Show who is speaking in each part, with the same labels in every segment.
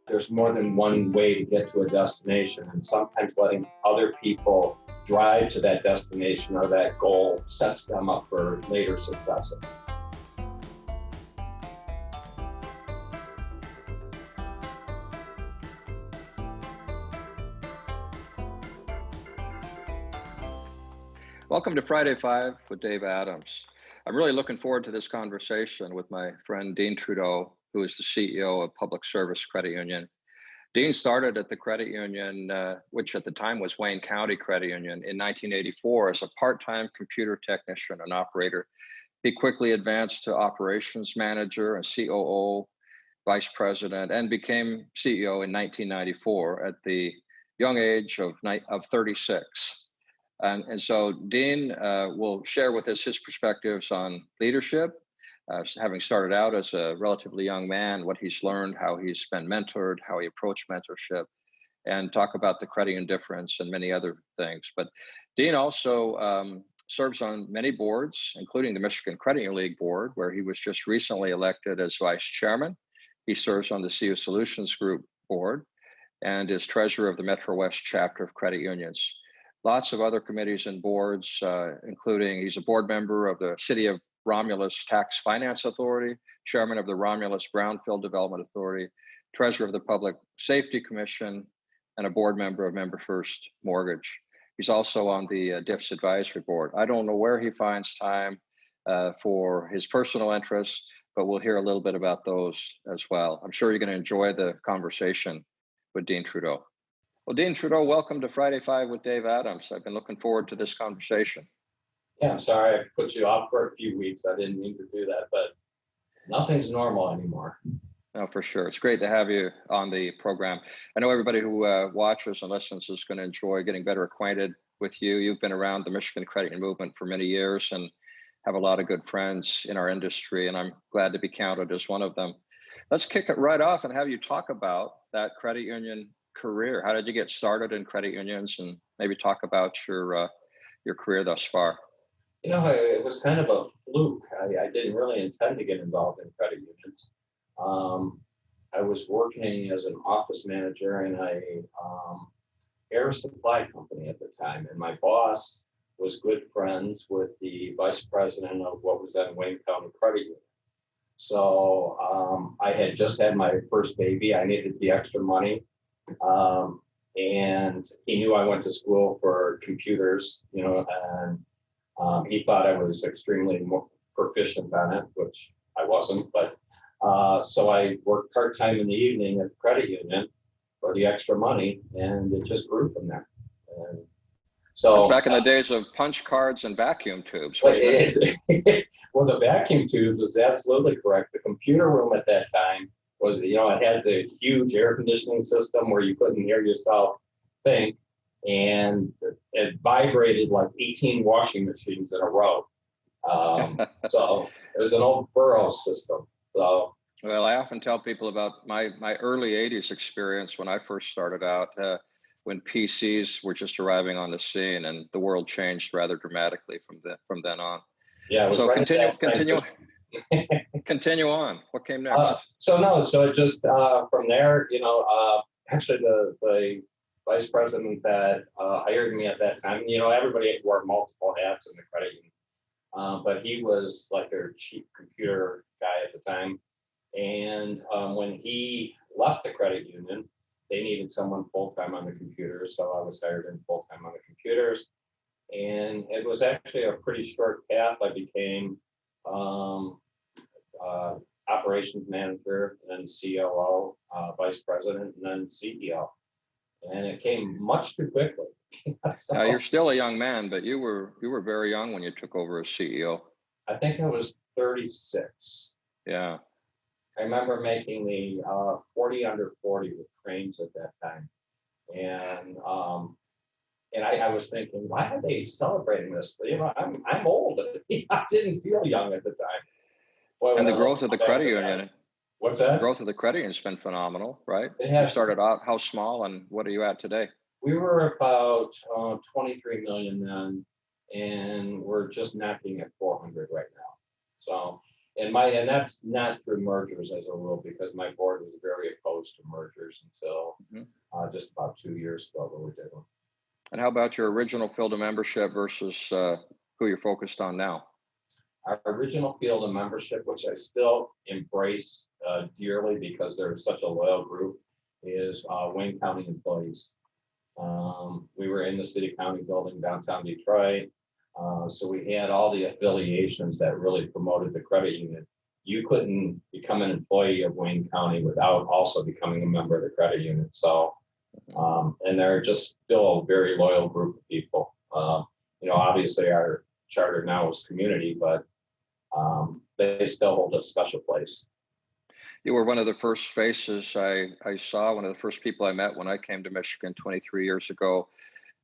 Speaker 1: There's more than one way to get to a destination, and sometimes letting other people drive to that destination or that goal sets them up for later successes.
Speaker 2: Welcome to Friday 5 with Dave Adams. I'm really looking forward to this conversation with my friend Dean Trudeau, who is the CEO of Public Service Credit Union. Dean started at the credit union, which at the time was Wayne County Credit Union, in 1984 as a part-time computer technician and operator. He quickly advanced to operations manager and COO, vice president, and became CEO in 1994 at the young age of 36. And so Dean will share with us his perspectives on leadership, having started out as a relatively young man, what he's learned, how he's been mentored, how he approached mentorship, and talk about the credit union difference and many other things. But Dean also serves on many boards, including the Michigan Credit Union League board, where he was just recently elected as vice chairman. He serves on the CU Solutions Group board and is treasurer of the Metro West chapter of credit unions. Lots of other committees and boards, including he's a board member of the City of Romulus Tax Finance Authority, chairman of the Romulus Brownfield Development Authority, treasurer of the Public Safety Commission, and a board member of Member First Mortgage. He's also on the DIFS Advisory Board. I don't know where he finds time for his personal interests, but we'll hear a little bit about those as well. I'm sure you're going to enjoy the conversation with Dean Trudeau. Well, Dean Trudeau, welcome to Friday 5 with Dave Adams. I've been looking forward to this conversation.
Speaker 1: Yeah, I'm sorry I put you off for a few weeks. I didn't mean to do that, but nothing's normal anymore.
Speaker 2: No, for sure. It's great to have you on the program. I know everybody who watches and listens is going to enjoy getting better acquainted with you. You've been around the Michigan credit union movement for many years and have a lot of good friends in our industry, and I'm glad to be counted as one of them. Let's kick it right off and have you talk about that credit union career. How did you get started in credit unions, and maybe talk about your career thus far?
Speaker 1: You know, it was kind of a fluke. I didn't really intend to get involved in credit unions. I was working as an office manager in a air supply company at the time, and my boss was good friends with the vice president of what was then Wayne County Credit Union. So I had just had my first baby. I needed the extra money. And he knew I went to school for computers, you know, and he thought I was extremely more proficient on it, which I wasn't. But so I worked part-time in the evening at the credit union for the extra money, and it just grew from there. And so
Speaker 2: back in the days of punch cards and vacuum tubes.
Speaker 1: Well, the vacuum tube was absolutely correct. The computer room at that time was, you know, it had the huge air conditioning system where you couldn't hear yourself think, and it vibrated like 18 washing machines in a row. So it was an old Burroughs system. So,
Speaker 2: well, I often tell people about my early 80s experience when I first started out, when PCs were just arriving on the scene, and the world changed rather dramatically from then on.
Speaker 1: Yeah.
Speaker 2: So continue on. What came next?
Speaker 1: So it just from there, you know, actually the vice president that hired me at that time, you know, everybody wore multiple hats in the credit union, but he was like their chief computer guy at the time. And when he left the credit union, they needed someone full-time on the computers. So I was hired in full-time on the computers. And it was actually a pretty short path. I became operations manager, and then COO, vice president, and then CEO. And it came much too quickly. So,
Speaker 2: you're still a young man, but you were very young when you took over as CEO.
Speaker 1: I think I was 36.
Speaker 2: Yeah.
Speaker 1: I remember making the 40 under 40 with cranes at that time. And I was thinking, why are they celebrating this? You know, I'm old. I didn't feel young at the time. Boy,
Speaker 2: and the growth of the credit union.
Speaker 1: What's that?
Speaker 2: The growth of the credit union has been phenomenal, right?
Speaker 1: It has.
Speaker 2: You started out how small, and what are you at today?
Speaker 1: We were about 23 million then, and we're just knocking at 400 right now. So and that's not through mergers as a rule, because my board was very opposed to mergers until
Speaker 2: Mhm.
Speaker 1: just about 2 years ago when we did one.
Speaker 2: And how about your original field of membership versus who you're focused on now?
Speaker 1: Our original field of membership, which I still embrace dearly because they're such a loyal group, is Wayne County employees. We were in the city county building downtown Detroit. So we had all the affiliations that really promoted the credit union. You couldn't become an employee of Wayne County without also becoming a member of the credit union. So, and they're just still a very loyal group of people. Obviously our charter now is community, but they still hold a special place.
Speaker 2: You were one of the first faces I saw, one of the first people I met when I came to Michigan 23 years ago.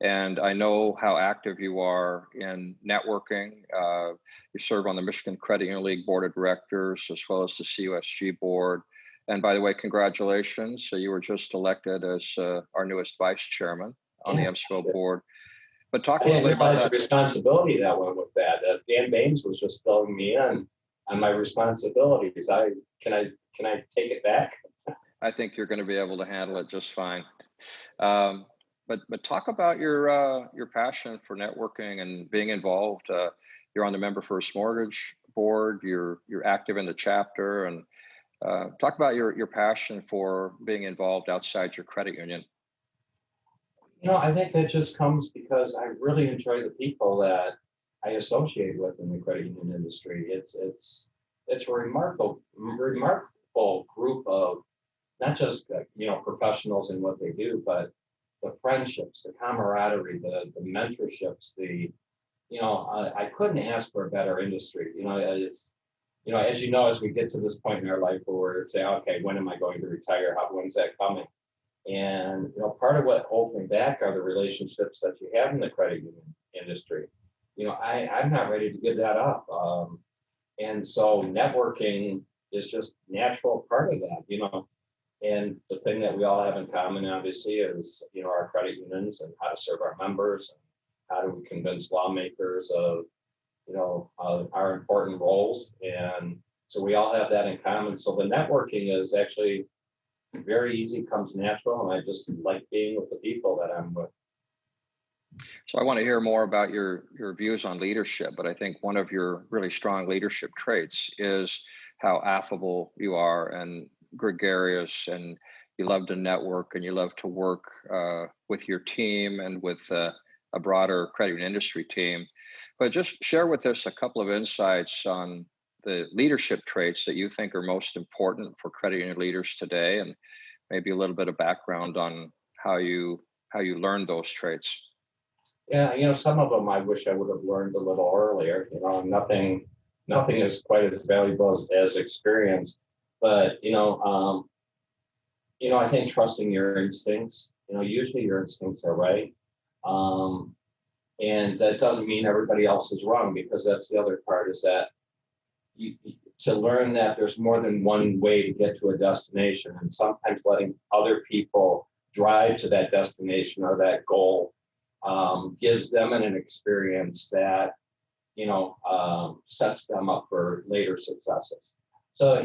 Speaker 2: And I know how active you are in networking. You serve on the Michigan Credit Union League Board of Directors, as well as the CUSG board. And by the way, congratulations. So you were just elected as our newest vice chairman on the MSVO board. But talk a
Speaker 1: I
Speaker 2: little
Speaker 1: didn't
Speaker 2: bit about
Speaker 1: realize the
Speaker 2: that.
Speaker 1: responsibility that went with that. Dan Baines was just filling me in on my responsibilities. Can I take it back?
Speaker 2: I think you're going to be able to handle it just fine. But talk about your passion for networking and being involved. You're on the Member First Mortgage board. You're active in the chapter, and talk about your passion for being involved outside your credit union.
Speaker 1: I think that just comes because I really enjoy the people that I associate with in the credit union industry. It's a remarkable group of not just professionals in what they do, but the friendships, the camaraderie, the mentorships, I couldn't ask for a better industry. As as we get to this point in our life where we're saying, okay, when am I going to retire? When's that coming? And part of what holds me back are the relationships that you have in the credit union industry. I'm not ready to give that up. And so networking is just a natural part of that. And the thing that we all have in common, obviously, is our credit unions and how to serve our members, and how do we convince lawmakers of our important roles. And so we all have that in common. So the networking is actually very easy, comes natural, and I just like being with the people that I'm with.
Speaker 2: So I want to hear more about your views on leadership, but I think one of your really strong leadership traits is how affable you are and gregarious, and you love to network and you love to work with your team and with a broader credit union industry team. But just share with us a couple of insights on the leadership traits that you think are most important for credit union leaders today, and maybe a little bit of background on how you learned those traits.
Speaker 1: Yeah, some of them I wish I would have learned a little earlier. Nothing is quite as valuable as experience. But I think trusting your instincts. Usually your instincts are right, and that doesn't mean everybody else is wrong, because that's the other part, is that to learn that there's more than one way to get to a destination, and sometimes letting other people drive to that destination or that goal gives them an experience that sets them up for later successes. So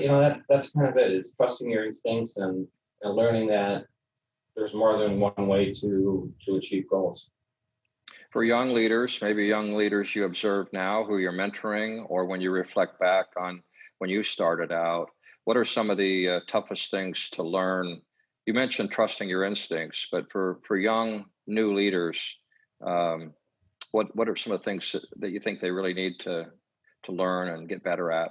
Speaker 1: that's kind of it, is trusting your instincts and learning that there's more than one way to achieve goals.
Speaker 2: For young leaders, maybe young leaders you observe now who you're mentoring, or when you reflect back on when you started out, what are some of the toughest things to learn? You mentioned trusting your instincts, but for young new leaders, what are some of the things that you think they really need to learn and get better at?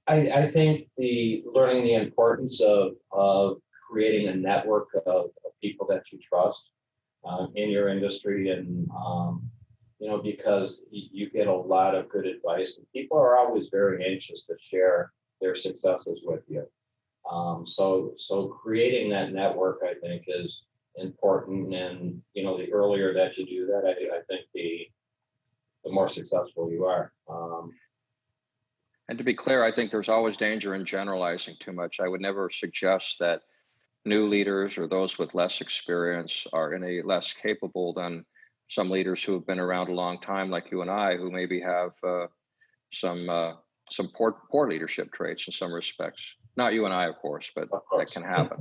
Speaker 1: I think learning the importance of creating a network of people that you trust in your industry, and because you get a lot of good advice, and people are always very anxious to share their successes with you. So creating that network, I think, is important, and the earlier that you do that, I think the more successful you are.
Speaker 2: And to be clear, I think there's always danger in generalizing too much. I would never suggest that new leaders or those with less experience are any less capable than some leaders who have been around a long time, like you and I, who maybe have some poor leadership traits in some respects. Not you and I, of course, but
Speaker 1: of
Speaker 2: that
Speaker 1: course.
Speaker 2: can happen.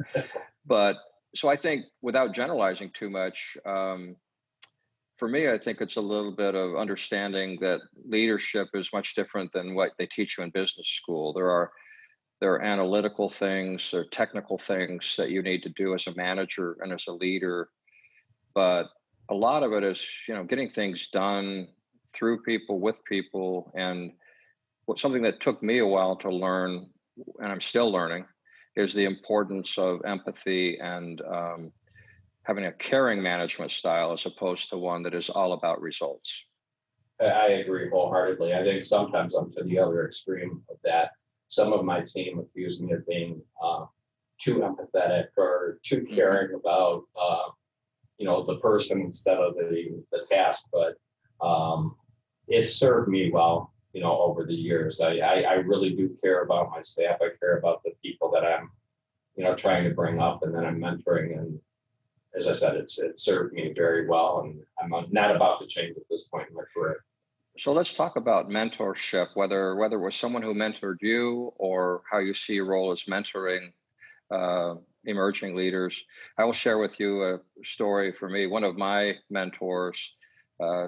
Speaker 2: But so I think, without generalizing too much, for me, I think it's a little bit of understanding that leadership is much different than what they teach you in business school. There are analytical things, there are technical things that you need to do as a manager and as a leader, but a lot of it is, getting things done through people, with people. And something that took me a while to learn, and I'm still learning, is the importance of empathy and having a caring management style as opposed to one that is all about results.
Speaker 1: I agree wholeheartedly. I think sometimes I'm to the other extreme of that. Some of my team accuse me of being too empathetic or too caring about the person instead of the task. But it served me well, over the years. I really do care about my staff. I care about the people that I'm trying to bring up and that I'm mentoring. And as I said, it served me very well, and I'm not about to change at this point in my career.
Speaker 2: So let's talk about mentorship, whether it was someone who mentored you or how you see your role as mentoring emerging leaders. I will share with you a story for me. One of my mentors,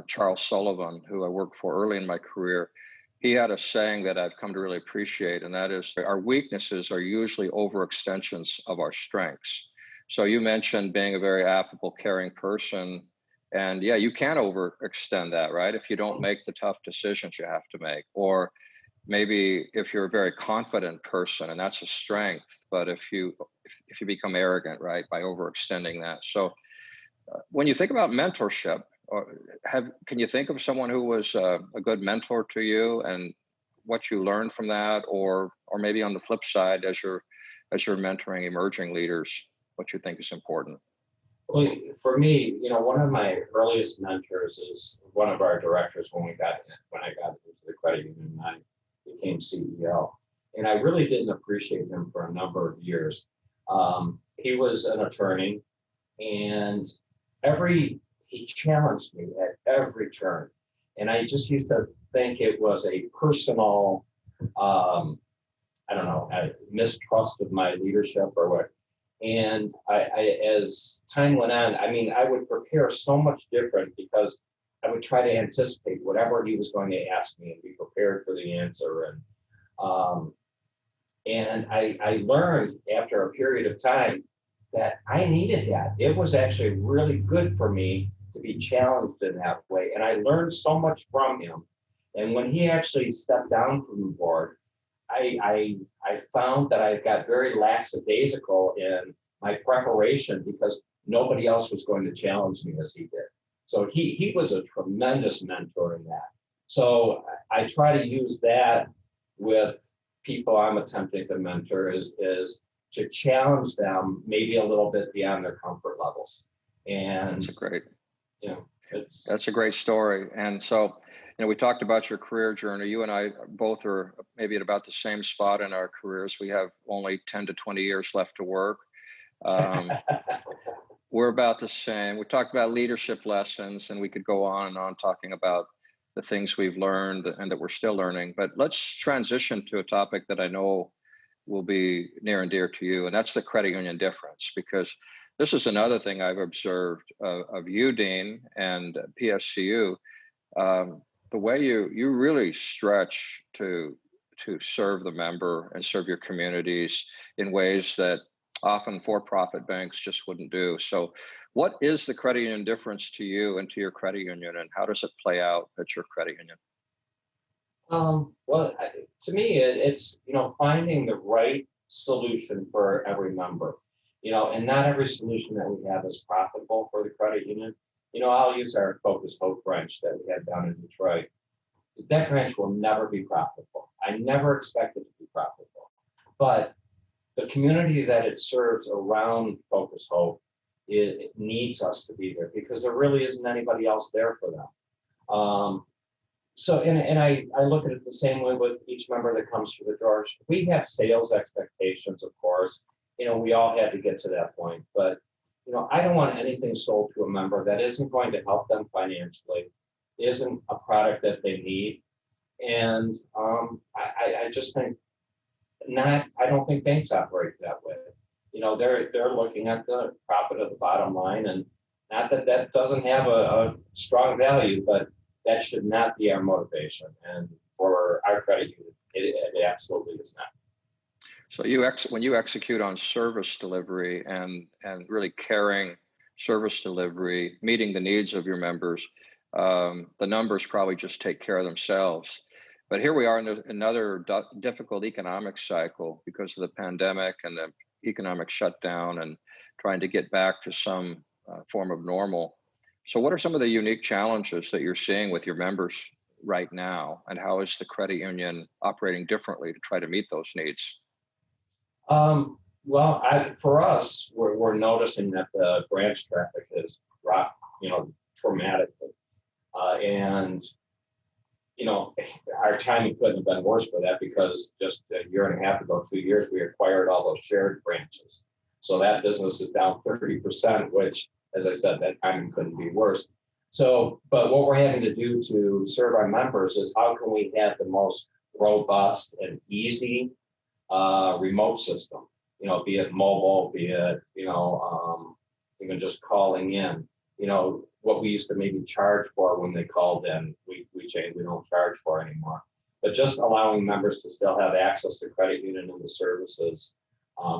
Speaker 2: Charles Sullivan, who I worked for early in my career, he had a saying that I've come to really appreciate, and that is, our weaknesses are usually overextensions of our strengths. So you mentioned being a very affable, caring person. And yeah, you can overextend that, right? If you don't make the tough decisions you have to make, or maybe if you're a very confident person, and that's a strength, but if you become arrogant, right, by overextending that. So when you think about mentorship, can you think of someone who was a good mentor to you and what you learned from that, or maybe on the flip side, as you're mentoring emerging leaders, what you think is important?
Speaker 1: Well, for me, one of my earliest mentors is one of our directors when I got into the credit union and I became CEO. And I really didn't appreciate him for a number of years. He was an attorney, and he challenged me at every turn. And I just used to think it was a personal, I don't know, a mistrust of my leadership or what. And as time went on, I would prepare so much different because I would try to anticipate whatever he was going to ask me and be prepared for the answer. And I learned after a period of time that I needed that. It was actually really good for me to be challenged in that way. And I learned so much from him. And when he actually stepped down from the board, I found that I got very lackadaisical in my preparation because nobody else was going to challenge me as he did. So he was a tremendous mentor in that. So I try to use that with people I'm attempting to mentor is to challenge them maybe a little bit beyond their comfort levels. And
Speaker 2: that's a great story. And so, we talked about your career journey. You and I both are maybe at about the same spot in our careers. We have only 10 to 20 years left to work. We're about the same. We talked about leadership lessons, and we could go on and on talking about the things we've learned and that we're still learning. But let's transition to a topic that I know will be near and dear to you, and that's the credit union difference, because this is another thing I've observed of you, Dean, and PSCU. The way you really stretch to serve the member and serve your communities in ways that often for-profit banks just wouldn't do. So what is the credit union difference to you and to your credit union, and how does it play out at your credit union?
Speaker 1: Well, to me, it's, finding the right solution for every member, and not every solution that we have is profitable for the credit union. I'll use our Focus Hope branch that we had down in Detroit. That branch will never be profitable. I never expect it to be profitable, but the community that it serves around Focus Hope, it needs us to be there because there really isn't anybody else there for them. So, and I look at it the same way with each member that comes through the doors. We have sales expectations, of course. We all had to get to that point, but I don't want anything sold to a member that isn't going to help them financially, isn't a product that they need, And I just think I don't think banks operate that way. They're looking at the profit of the bottom line, and not that that doesn't have a strong value, but that should not be our motivation. And for our credit union, it absolutely is not.
Speaker 2: So when you execute on service delivery and really caring service delivery, meeting the needs of your members, the numbers probably just take care of themselves. But here we are in another difficult economic cycle because of the pandemic and the economic shutdown and trying to get back to some form of normal. So what are some of the unique challenges that you're seeing with your members right now? And how is the credit union operating differently to try to meet those needs?
Speaker 1: Well, for us, we're noticing that the branch traffic has dropped, dramatically. And our timing couldn't have been worse for that, because just a year and a half ago, 2 years, we acquired all those shared branches. So that business is down 30%, which, as I said, that timing couldn't be worse. So, but what we're having to do to serve our members is how can we have the most robust and easy remote system, be it mobile, be it, even just calling in, what we used to maybe charge for when they called in, we changed, we don't charge for anymore. But just allowing members to still have access to credit union and the services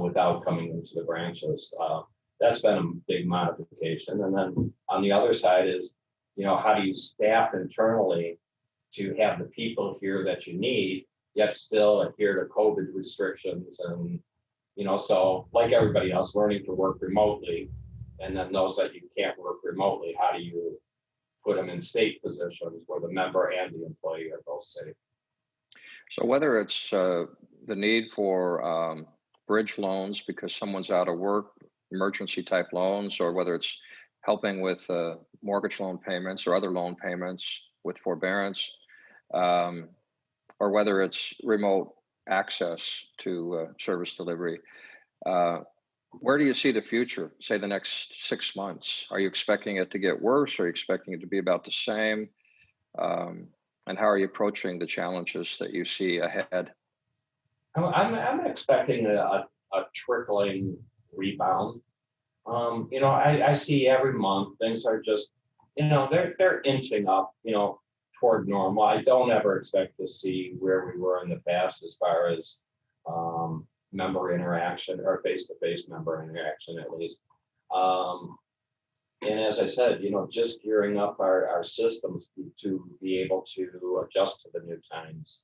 Speaker 1: without coming into the branches. That's been a big modification. And then on the other side is, how do you staff internally to have the people here that you need, yet still adhere to COVID restrictions? And, so like everybody else, learning to work remotely. And then those that you can't work remotely, how do you put them in safe positions where the member and the employee are both safe?
Speaker 2: So whether it's the need for bridge loans because someone's out of work, emergency type loans, or whether it's helping with mortgage loan payments or other loan payments with forbearance, or whether it's remote access to service delivery. Where do you see the future, say the next 6 months? Are you expecting it to get worse? Or are you expecting it to be about the same? And how are you approaching the challenges that you see ahead?
Speaker 1: I'm expecting a trickling rebound. I see every month things are just, they're inching up, toward normal. I don't ever expect to see where we were in the past as far as member interaction, or face-to-face member interaction, at least. And as I said, just gearing up our systems to be able to adjust to the new times.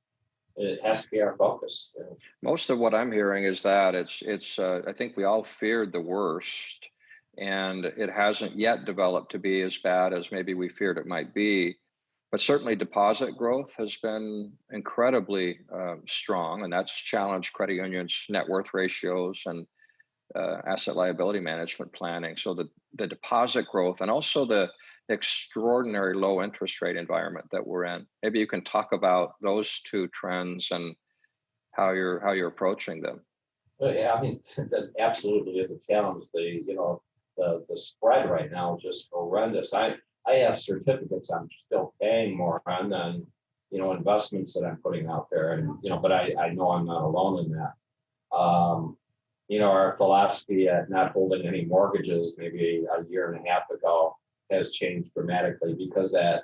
Speaker 1: It has to be our focus.
Speaker 2: Most of what I'm hearing is that it's I think we all feared the worst, and it hasn't yet developed to be as bad as maybe we feared it might be. But certainly deposit growth has been incredibly strong, and that's challenged credit unions' net worth ratios and asset liability management planning. So the deposit growth, and also the extraordinary low interest rate environment that we're in. Maybe you can talk about those two trends and how you're approaching them.
Speaker 1: Well, yeah, I mean, that absolutely is a challenge. The spread right now is just horrendous. I have certificates I'm still paying more on than, investments that I'm putting out there. And, but I know I'm not alone in that. Our philosophy at not holding any mortgages maybe a year and a half ago has changed dramatically, because that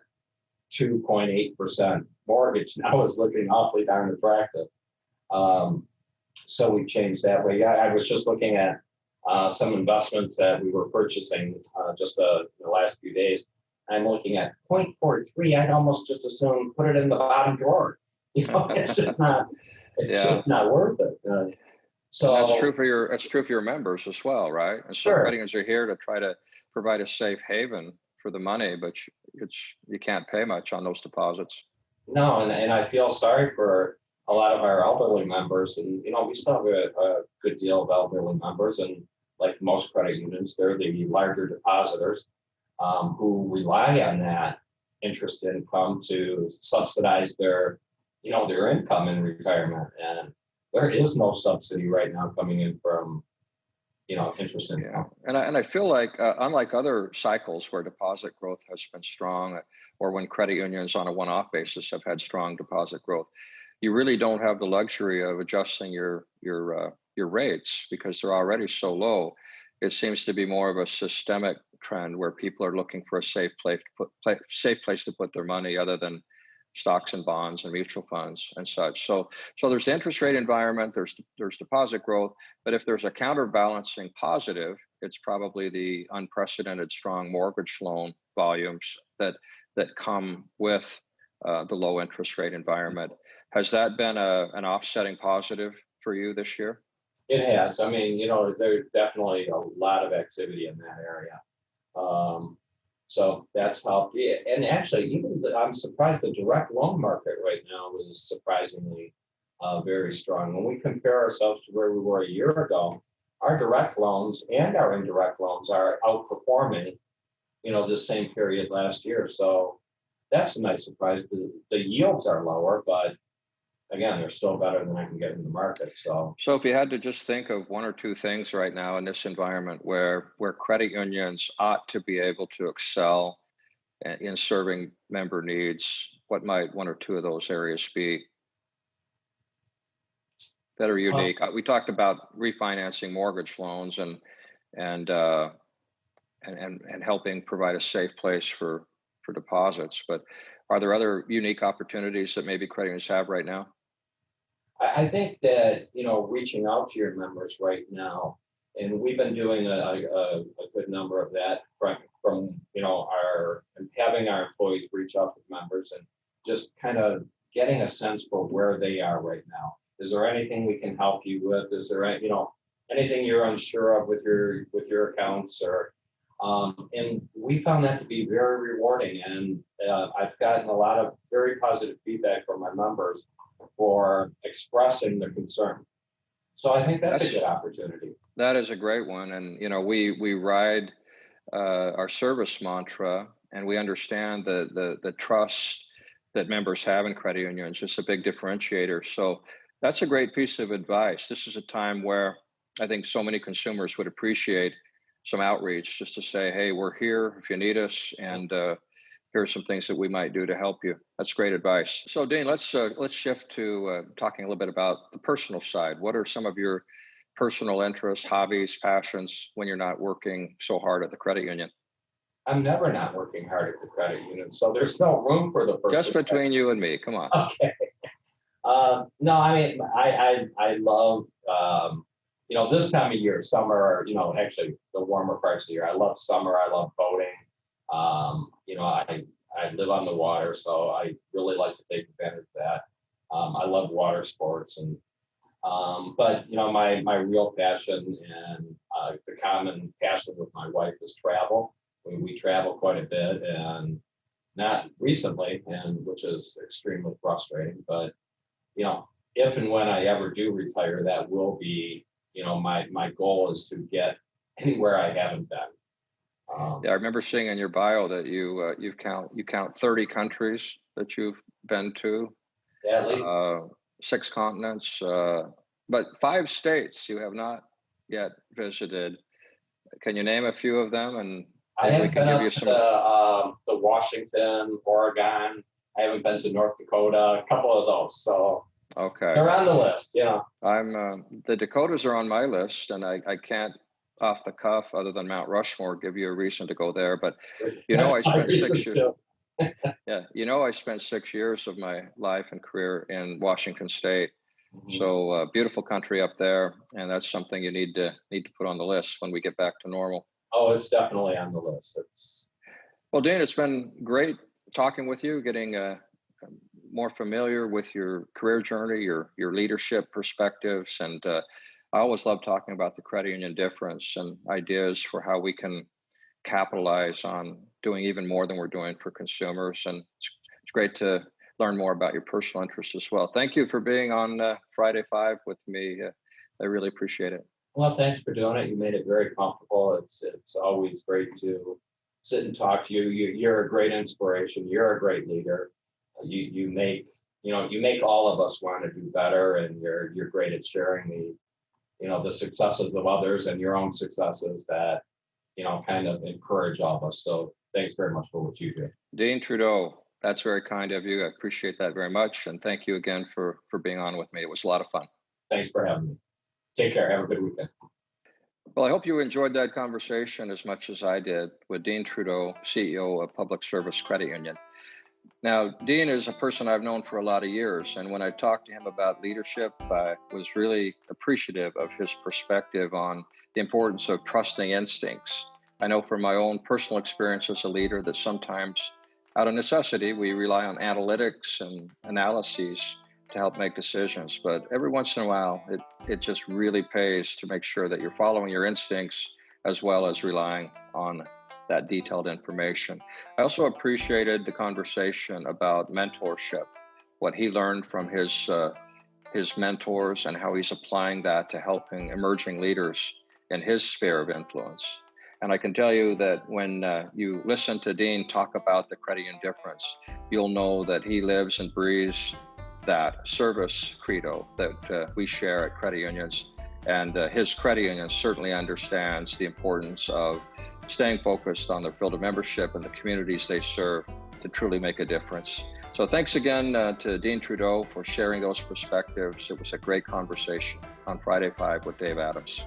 Speaker 1: 2.8% mortgage now is looking awfully darn attractive. So we changed that way. I was just looking at some investments that we were purchasing just the last few days. I'm looking at 0.43. I'd almost just assume put it in the bottom drawer. It's just not. It's just not worth it. So
Speaker 2: and that's true for your members as well, right? And so credit unions are here to try to provide a safe haven for the money, but you can't pay much on those deposits.
Speaker 1: No, and I feel sorry for a lot of our elderly members, and we still have a good deal of elderly members, and like most credit unions, they're the larger depositors. Who rely on that interest income to subsidize their income in retirement. And there is no subsidy right now coming in from, interest income.
Speaker 2: Yeah. And I feel like, unlike other cycles where deposit growth has been strong, or when credit unions on a one-off basis have had strong deposit growth. You really don't have the luxury of adjusting your rates because they're already so low. It seems to be more of a systemic trend where people are looking for a safe place to put their money other than stocks and bonds and mutual funds and such. So there's the interest rate environment, there's deposit growth, but if there's a counterbalancing positive, it's probably the unprecedented strong mortgage loan volumes that come with the low interest rate environment. Has that been an offsetting positive for you this year?
Speaker 1: It has. I mean, there's definitely a lot of activity in that area. So that's helped. Yeah, and actually, I'm surprised the direct loan market right now is surprisingly very strong. When we compare ourselves to where we were a year ago, our direct loans and our indirect loans are outperforming, the same period last year. So that's a nice surprise. The yields are lower, but again, they're still better than I can get in the market. So
Speaker 2: if you had to just think of one or two things right now in this environment where credit unions ought to be able to excel in serving member needs, what might one or two of those areas be that are unique? We talked about refinancing mortgage loans and helping provide a safe place for deposits, but are there other unique opportunities that maybe credit unions have right now?
Speaker 1: I think that, reaching out to your members right now, and we've been doing a good number of that from having our employees reach out to members and just kind of getting a sense for where they are right now. Is there anything we can help you with? Is there, anything you're unsure of with your accounts and we found that to be very rewarding. And I've gotten a lot of very positive feedback from my members for expressing their concern. So I think that's a good opportunity.
Speaker 2: That is a great one. And, we ride our service mantra, and we understand the trust that members have in credit unions. It's a big differentiator. So that's a great piece of advice. This is a time where I think so many consumers would appreciate some outreach just to say, hey, we're here if you need us, and here are some things that we might do to help you. That's great advice. So Dean, let's shift to talking a little bit about the personal side. What are some of your personal interests, hobbies, passions when you're not working so hard at the credit union?
Speaker 1: I'm never not working hard at the credit union, so there's no room for the person.
Speaker 2: Just between you and me, come on.
Speaker 1: Okay. No, I mean, I love, this time of year, summer, actually the warmer parts of the year. I love summer. I love boating. I live on the water, so I really like to take advantage of that. I love water sports, but my real passion and the common passion with my wife is travel. We travel quite a bit, and not recently, and which is extremely frustrating. But if and when I ever do retire, that will be my goal is to get anywhere I haven't been.
Speaker 2: Yeah, I remember seeing in your bio that you count 30 countries that you've been to.
Speaker 1: Yeah, at least
Speaker 2: 6 continents, but 5 states you have not yet visited. Can you name a few of them? And
Speaker 1: I haven't been up to the Washington, Oregon. I haven't been to North Dakota. A couple of those, so
Speaker 2: okay,
Speaker 1: they're on the list. Yeah,
Speaker 2: I'm the Dakotas are on my list, and I can't off the cuff other than Mount Rushmore give you a reason to go there. But I spent 6 years. Yeah, I spent 6 years of my life and career in Washington State. Mm-hmm. So beautiful country up there, and that's something you need to put on the list when we get back to normal.
Speaker 1: Oh, it's definitely on the list.
Speaker 2: Well, Dean, it's been great talking with you, getting more familiar with your career journey, your leadership perspectives, and I always love talking about the credit union difference and ideas for how we can capitalize on doing even more than we're doing for consumers. And it's great to learn more about your personal interests as well. Thank you for being on Friday 5 with me. I really appreciate it.
Speaker 1: Well, thanks for doing it. You made it very comfortable. It's always great to sit and talk to you. You're a great inspiration. You're a great leader. You make all of us want to do better, and you're great at sharing the successes of others and your own successes that kind of encourage all of us. So thanks very much for what you do.
Speaker 2: Dean Trudeau, that's very kind of you. I appreciate that very much. And thank you again for being on with me. It was a lot of fun.
Speaker 1: Thanks for having me. Take care. Have a good weekend.
Speaker 2: Well, I hope you enjoyed that conversation as much as I did with Dean Trudeau, CEO of Public Service Credit Union. Now, Dean is a person I've known for a lot of years, and when I talked to him about leadership, I was really appreciative of his perspective on the importance of trusting instincts. I know from my own personal experience as a leader that sometimes, out of necessity, we rely on analytics and analyses to help make decisions, but every once in a while, it just really pays to make sure that you're following your instincts as well as relying on that detailed information. I also appreciated the conversation about mentorship, what he learned from his mentors and how he's applying that to helping emerging leaders in his sphere of influence. And I can tell you that when you listen to Dean talk about the credit union difference, you'll know that he lives and breathes that service credo that we share at credit unions. And his credit union certainly understands the importance of staying focused on their field of membership and the communities they serve to truly make a difference. So thanks again to Dean Trudeau for sharing those perspectives. It was a great conversation on Friday 5 with Dave Adams.